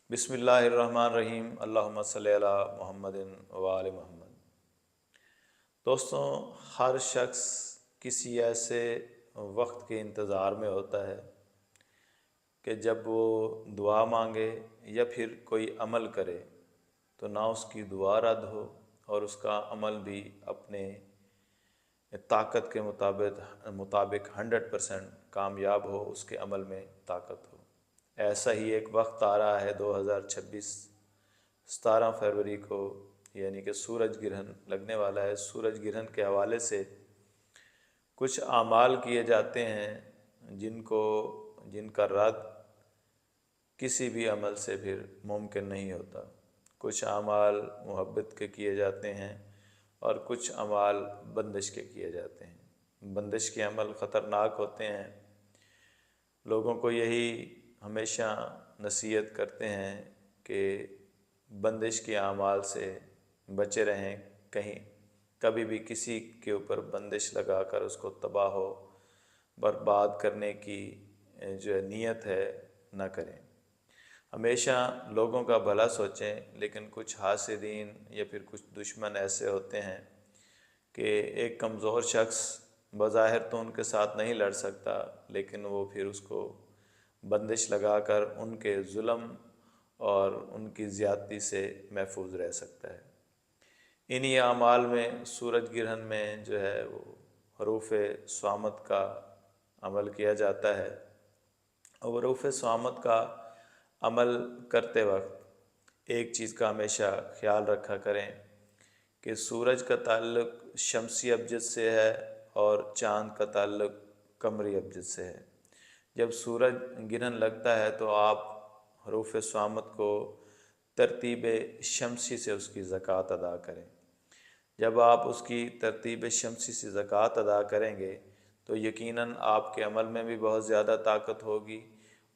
बिस्मिल्लाहिर्रहमानिर्रहीम। अल्लाहुम्मा सल्ली अला मुहम्मदिन व आले मुहम्मद। दोस्तों, हर शख्स किसी ऐसे वक्त के इंतज़ार में होता है कि जब वो दुआ मांगे या फिर कोई अमल करे तो ना उसकी दुआ रद्द हो और उसका अमल भी अपने ताकत के मुताबिक 100% कामयाब हो, उसके अमल में ताकत हो। ऐसा ही एक वक्त आ रहा है 2026 17 फरवरी को, यानी कि सूरज ग्रहण लगने वाला है। सूरज ग्रहण के हवाले से कुछ आमाल किए जाते हैं जिनका रद्द किसी भी अमल से फिर मुमकिन नहीं होता। कुछ आमाल मोहब्बत के किए जाते हैं और कुछ अमाल बंदिश के किए जाते हैं। बंदिश के अमल ख़तरनाक होते हैं। लोगों को यही हमेशा नसीहत करते हैं कि बंदिश के अमाल से बचे रहें। कहीं कभी भी किसी के ऊपर बंदिश लगाकर उसको तबाह बर्बाद करने की जो है नीयत है ना करें। हमेशा लोगों का भला सोचें, लेकिन कुछ हासिदीन या फिर कुछ दुश्मन ऐसे होते हैं कि एक कमज़ोर शख्स बज़ाहिर तो उनके साथ नहीं लड़ सकता, लेकिन वो फिर उसको बंदिश लगाकर उनके जुल्म और उनकी ज़्यादती से महफूज रह सकता है। इन्हीं आमाल में सूरज ग्रहण में जो है वो हरूफ स्वामत का अमल किया जाता है। और हरूफ स्वामत का अमल करते वक्त एक चीज़ का हमेशा ख्याल रखा करें कि सूरज का ताल्लुक़ शमसी अबजद से है और चाँद का ताल्लुक़ कमरी अबजद से है। जब सूरज ग्रहण लगता है तो आप हरूफ स्वामत को तरतीब शमसी से उसकी ज़कात अदा करें। जब आप उसकी तरतीब शमसी से ज़कात अदा करेंगे तो यकीनन आपके अमल में भी बहुत ज़्यादा ताकत होगी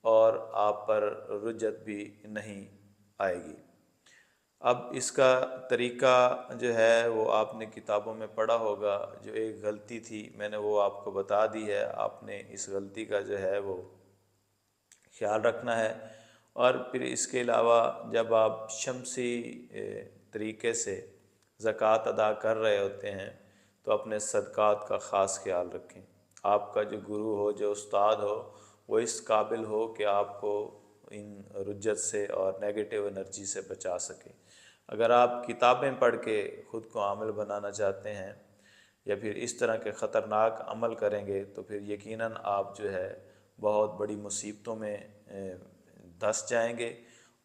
और आप पर रुज्जत भी नहीं आएगी। अब इसका तरीक़ा जो है वो आपने किताबों में पढ़ा होगा। जो एक गलती थी मैंने वो आपको बता दी है। आपने इस गलती का जो है वो ख्याल रखना है। और फिर इसके अलावा जब आप शमसी तरीक़े से ज़कात अदा कर रहे होते हैं तो अपने सदक़ात का ख़ास ख्याल रखें। आपका जो गुरु हो, जो उस्ताद हो, वो इस काबिल हो कि आपको इन रुज्जत से और नेगेटिव एनर्जी से बचा सके। अगर आप किताबें पढ़ के ख़ुद को आमिल बनाना चाहते हैं या फिर इस तरह के ख़तरनाक अमल करेंगे तो फिर यकीनन आप जो है बहुत बड़ी मुसीबतों में धंस जाएंगे।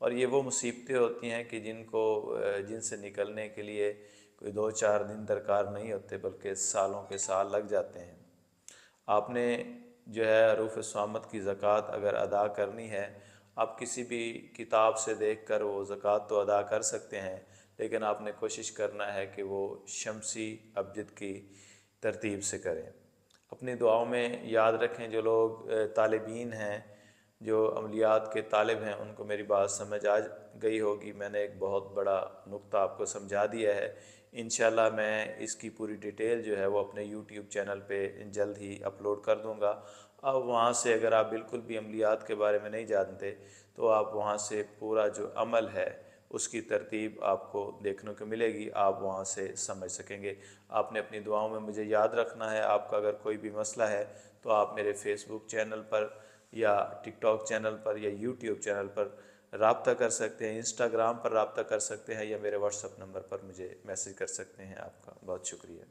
और ये वो मुसीबतें होती हैं कि जिनसे निकलने के लिए कोई 2-4 दिन दरकार नहीं होते, बल्कि सालों के साल लग जाते हैं। आपने जो है हरूफ स्वामत की ज़कात अगर अदा करनी है, आप किसी भी किताब से देखकर वो ज़कात तो अदा कर सकते हैं, लेकिन आपने कोशिश करना है कि वो शमसी अबजद की तरतीब से करें। अपनी दुआओं में याद रखें, जो लोग तालिबीन हैं, जो अमलियात के तालिब हैं, उनको मेरी बात समझ आ गई होगी। मैंने एक बहुत बड़ा नुक्ता आपको समझा दिया है। इंशाल्लाह मैं इसकी पूरी डिटेल जो है वो अपने यूट्यूब चैनल पे जल्द ही अपलोड कर दूंगा। अब वहाँ से अगर आप बिल्कुल भी अमलियात के बारे में नहीं जानते तो आप वहाँ से पूरा जो अमल है उसकी तरतीब आपको देखने को मिलेगी, आप वहाँ से समझ सकेंगे। आपने अपनी दुआओं में मुझे याद रखना है। आपका अगर कोई भी मसला है तो आप मेरे फेसबुक चैनल पर या टिकटॉक चैनल पर या यूट्यूब चैनल पर राब्ता कर सकते हैं, इंस्टाग्राम पर राब्ता कर सकते हैं या मेरे व्हाट्सएप नंबर पर मुझे मैसेज कर सकते हैं। आपका बहुत शुक्रिया।